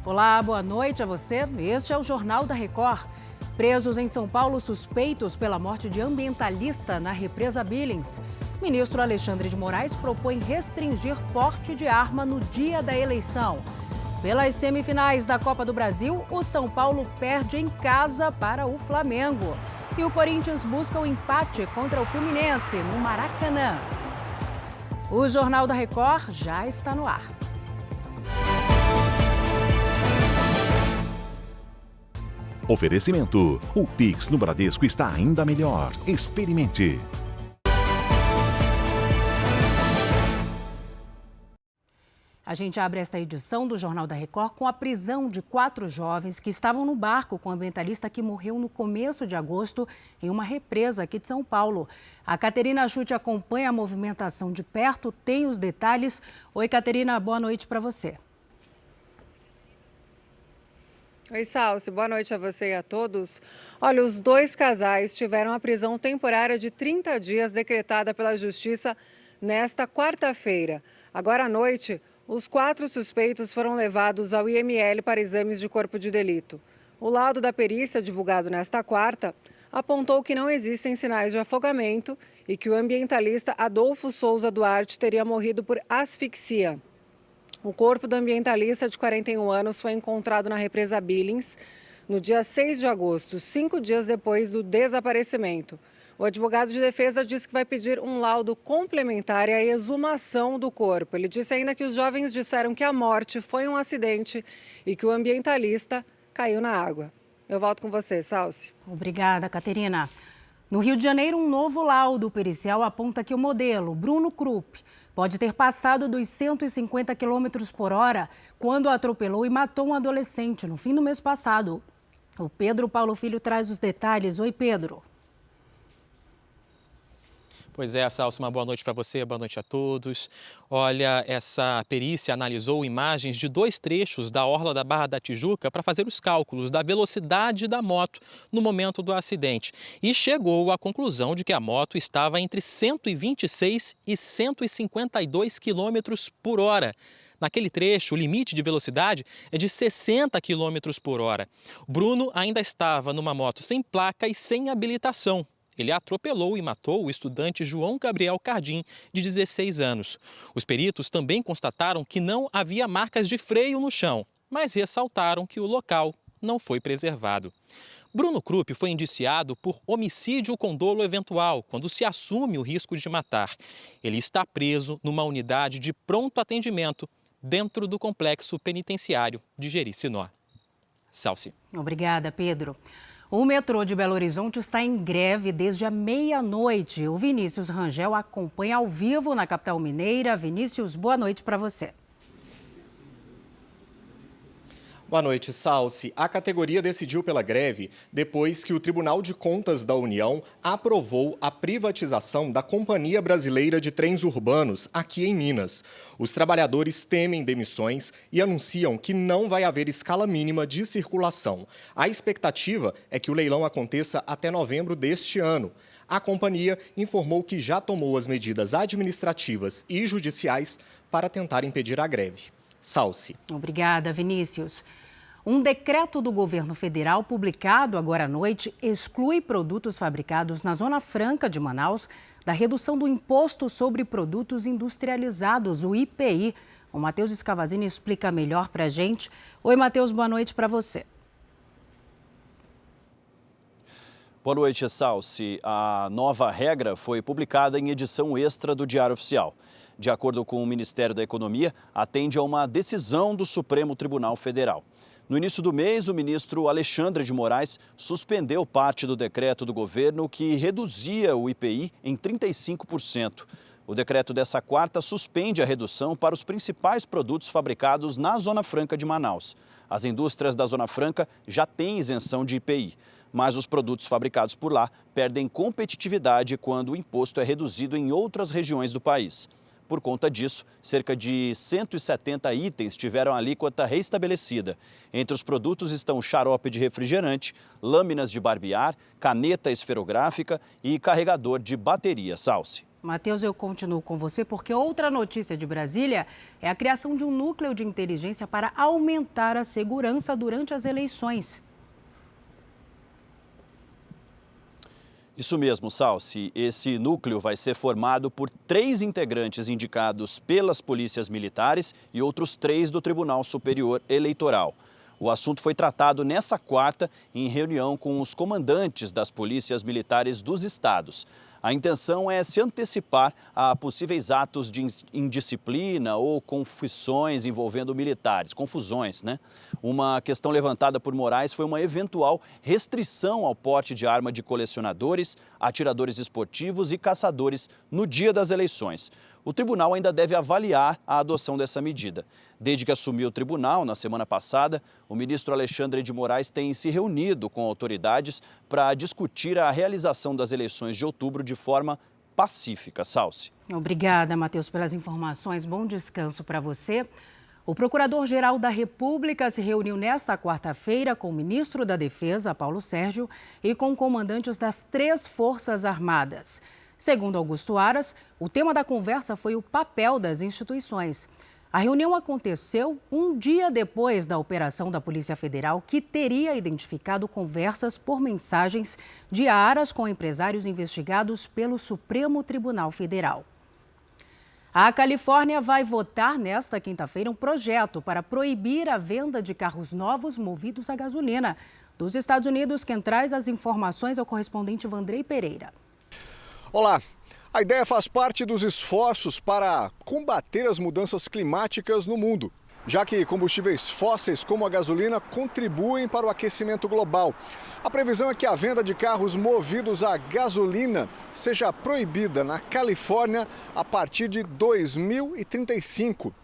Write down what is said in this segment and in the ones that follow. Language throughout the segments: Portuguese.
Olá, boa noite a você. Este é o Jornal da Record. Presos em São Paulo suspeitos pela morte de ambientalista na represa Billings. Ministro Alexandre de Moraes propõe restringir porte de arma no dia da eleição. Pelas semifinais da Copa do Brasil, o São Paulo perde em casa para o Flamengo. E o Corinthians busca o empate contra o Fluminense no Maracanã. O Jornal da Record já está no ar. Oferecimento. O Pix no Bradesco está ainda melhor. Experimente. A gente abre esta edição do Jornal da Record com a prisão de 4 jovens que estavam no barco com o ambientalista que morreu no começo de agosto em uma represa aqui de São Paulo. A Caterina Chute acompanha a movimentação de perto, tem os detalhes. Oi, Caterina, boa noite para você. Oi, Salsi. Boa noite a você e a todos. Olha, os 2 casais tiveram a prisão temporária de 30 dias decretada pela Justiça nesta quarta-feira. Agora à noite, os 4 suspeitos foram levados ao IML para exames de corpo de delito. O laudo da perícia, divulgado nesta quarta, apontou que não existem sinais de afogamento e que o ambientalista Adolfo Souza Duarte teria morrido por asfixia. O corpo do ambientalista de 41 anos foi encontrado na represa Billings no dia 6 de agosto, 5 dias depois do desaparecimento. O advogado de defesa disse que vai pedir um laudo complementar e a exumação do corpo. Ele disse ainda que os jovens disseram que a morte foi um acidente e que o ambientalista caiu na água. Eu volto com você, Salsi. Obrigada, Caterina. No Rio de Janeiro, um novo laudo pericial aponta que o modelo Bruno Krupp pode ter passado dos 150 km por hora quando atropelou e matou um adolescente no fim do mês passado. O Pedro Paulo Filho traz os detalhes. Oi, Pedro. Pois é, Salsi, uma boa noite para você, boa noite a todos. Olha, essa perícia analisou imagens de 2 trechos da orla da Barra da Tijuca para fazer os cálculos da velocidade da moto no momento do acidente. E chegou à conclusão de que a moto estava entre 126 e 152 km por hora. Naquele trecho, o limite de velocidade é de 60 km por hora. Bruno ainda estava numa moto sem placa e sem habilitação. Ele atropelou e matou o estudante João Gabriel Cardim, de 16 anos. Os peritos também constataram que não havia marcas de freio no chão, mas ressaltaram que o local não foi preservado. Bruno Krupp foi indiciado por homicídio com dolo eventual, quando se assume o risco de matar. Ele está preso numa unidade de pronto atendimento dentro do complexo penitenciário de Jericinó. Salsi. Obrigada, Pedro. O metrô de Belo Horizonte está em greve desde a meia-noite. O Vinícius Rangel acompanha ao vivo na capital mineira. Vinícius, boa noite para você. Boa noite, Salsi. A categoria decidiu pela greve depois que o Tribunal de Contas da União aprovou a privatização da Companhia Brasileira de Trens Urbanos aqui em Minas. Os trabalhadores temem demissões e anunciam que não vai haver escala mínima de circulação. A expectativa é que o leilão aconteça até novembro deste ano. A companhia informou que já tomou as medidas administrativas e judiciais para tentar impedir a greve. Salsi. Obrigada, Vinícius. Um decreto do governo federal publicado agora à noite exclui produtos fabricados na Zona Franca de Manaus da redução do Imposto sobre Produtos Industrializados, o IPI. O Matheus Escavazini explica melhor para a gente. Oi, Matheus, boa noite para você. Boa noite, Salsi. A nova regra foi publicada em edição extra do Diário Oficial. De acordo com o Ministério da Economia, atende a uma decisão do Supremo Tribunal Federal. No início do mês, o ministro Alexandre de Moraes suspendeu parte do decreto do governo que reduzia o IPI em 35%. O decreto dessa quarta suspende a redução para os principais produtos fabricados na Zona Franca de Manaus. As indústrias da Zona Franca já têm isenção de IPI, mas os produtos fabricados por lá perdem competitividade quando o imposto é reduzido em outras regiões do país. Por conta disso, cerca de 170 itens tiveram a alíquota reestabelecida. Entre os produtos estão xarope de refrigerante, lâminas de barbear, caneta esferográfica e carregador de bateria, Salsi. Matheus, eu continuo com você porque outra notícia de Brasília é a criação de um núcleo de inteligência para aumentar a segurança durante as eleições. Isso mesmo, Salsi. Esse núcleo vai ser formado por 3 integrantes indicados pelas polícias militares e outros 3 do Tribunal Superior Eleitoral. O assunto foi tratado nessa quarta em reunião com os comandantes das polícias militares dos estados. A intenção é se antecipar a possíveis atos de indisciplina ou confusões envolvendo militares, confusões, né? Uma questão levantada por Moraes foi uma eventual restrição ao porte de arma de colecionadores, atiradores esportivos e caçadores no dia das eleições. O tribunal ainda deve avaliar a adoção dessa medida. Desde que assumiu o tribunal, na semana passada, o ministro Alexandre de Moraes tem se reunido com autoridades para discutir a realização das eleições de outubro de forma pacífica. Salsi. Obrigada, Matheus, pelas informações. Bom descanso para você. O Procurador-Geral da República se reuniu nesta quarta-feira com o ministro da Defesa, Paulo Sérgio, e com comandantes das 3 Forças Armadas. Segundo Augusto Aras, o tema da conversa foi o papel das instituições. A reunião aconteceu um dia depois da operação da Polícia Federal, que teria identificado conversas por mensagens de Aras com empresários investigados pelo Supremo Tribunal Federal. A Califórnia vai votar nesta quinta-feira um projeto para proibir a venda de carros novos movidos a gasolina. Dos Estados Unidos, quem traz as informações é o correspondente Vandrei Pereira. Olá, a ideia faz parte dos esforços para combater as mudanças climáticas no mundo, já que combustíveis fósseis como a gasolina contribuem para o aquecimento global. A previsão é que a venda de carros movidos a gasolina seja proibida na Califórnia a partir de 2035.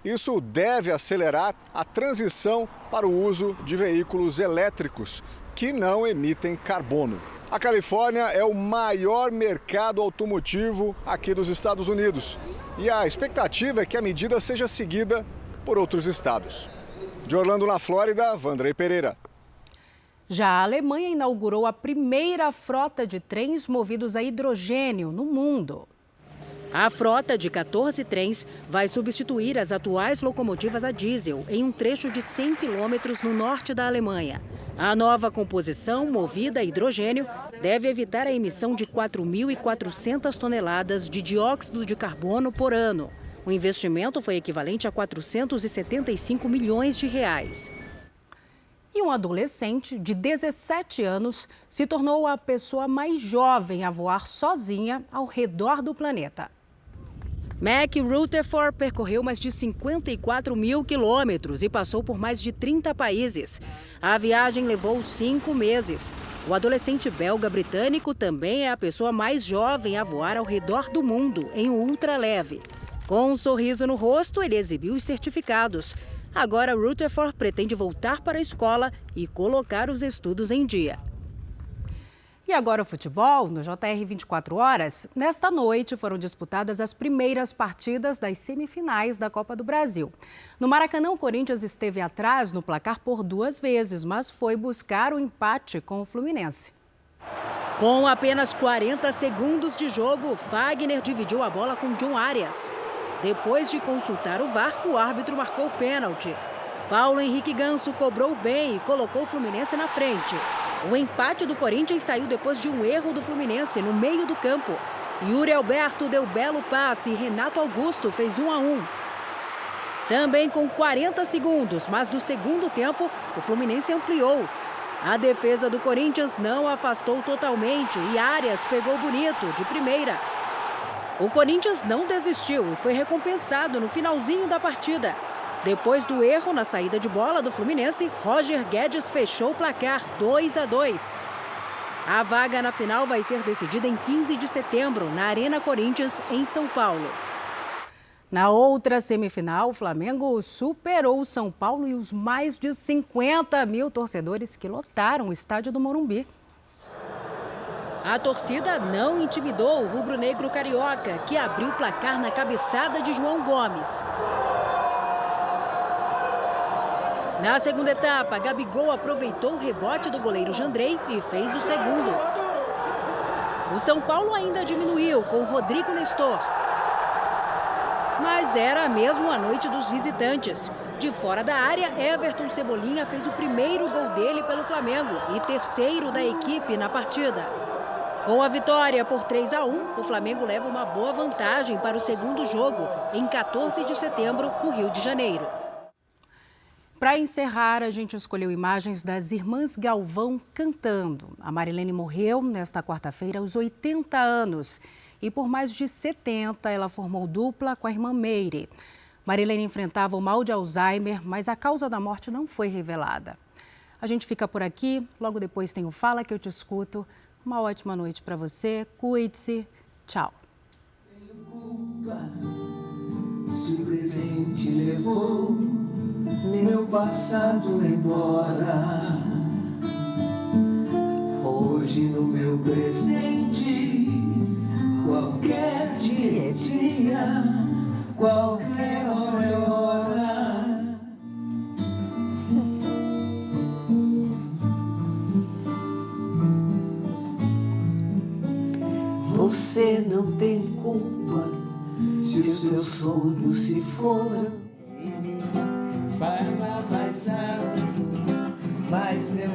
Isso deve acelerar a transição para o uso de veículos elétricos que não emitem carbono. A Califórnia é o maior mercado automotivo aqui dos Estados Unidos e a expectativa é que a medida seja seguida por outros estados. De Orlando, na Flórida, Vandrei Pereira. Já a Alemanha inaugurou a primeira frota de trens movidos a hidrogênio no mundo. A frota de 14 trens vai substituir as atuais locomotivas a diesel em um trecho de 100 quilômetros no norte da Alemanha. A nova composição, movida a hidrogênio, deve evitar a emissão de 4.400 toneladas de dióxido de carbono por ano. O investimento foi equivalente a 475 milhões de reais. E um adolescente de 17 anos se tornou a pessoa mais jovem a voar sozinha ao redor do planeta. Mac Rutherford percorreu mais de 54 mil quilômetros e passou por mais de 30 países. A viagem levou 5 meses. O adolescente belga-britânico também é a pessoa mais jovem a voar ao redor do mundo em um ultraleve. Com um sorriso no rosto, ele exibiu os certificados. Agora, Rutherford pretende voltar para a escola e colocar os estudos em dia. E agora o futebol, no JR 24 Horas. Nesta noite foram disputadas as primeiras partidas das semifinais da Copa do Brasil. No Maracanã, o Corinthians esteve atrás no placar por 2 vezes, mas foi buscar o empate com o Fluminense. Com apenas 40 segundos de jogo, Fagner dividiu a bola com John Arias. Depois de consultar o VAR, o árbitro marcou o pênalti. Paulo Henrique Ganso cobrou bem e colocou o Fluminense na frente. O empate do Corinthians saiu depois de um erro do Fluminense no meio do campo. Yuri Alberto deu belo passe e Renato Augusto fez 1-1. Também com 40 segundos, mas no segundo tempo, o Fluminense ampliou. A defesa do Corinthians não afastou totalmente e Arias pegou bonito, de primeira. O Corinthians não desistiu e foi recompensado no finalzinho da partida. Depois do erro na saída de bola do Fluminense, Roger Guedes fechou o placar 2-2. A vaga na final vai ser decidida em 15 de setembro, na Arena Corinthians, em São Paulo. Na outra semifinal, o Flamengo superou o São Paulo e os mais de 50 mil torcedores que lotaram o estádio do Morumbi. A torcida não intimidou o rubro-negro carioca, que abriu o placar na cabeçada de João Gomes. Na segunda etapa, Gabigol aproveitou o rebote do goleiro Jandrei e fez o segundo. O São Paulo ainda diminuiu com Rodrigo Nestor. Mas era mesmo a noite dos visitantes. De fora da área, Everton Cebolinha fez o primeiro gol dele pelo Flamengo e terceiro da equipe na partida. Com a vitória por 3-1, o Flamengo leva uma boa vantagem para o segundo jogo, em 14 de setembro, no Rio de Janeiro. Para encerrar, a gente escolheu imagens das irmãs Galvão cantando. A Marilene morreu nesta quarta-feira aos 80 anos. E por mais de 70, ela formou dupla com a irmã Meire. Marilene enfrentava o mal de Alzheimer, mas a causa da morte não foi revelada. A gente fica por aqui, logo depois tem o Fala Que Eu Te Escuto. Uma ótima noite para você, cuide-se, tchau. Se o presente levou meu passado embora, hoje no meu presente, qualquer dia é dia, qualquer hora é hora. Você não tem culpa se os seus sonhos se foram. Em mim, fala mais alto, mas meu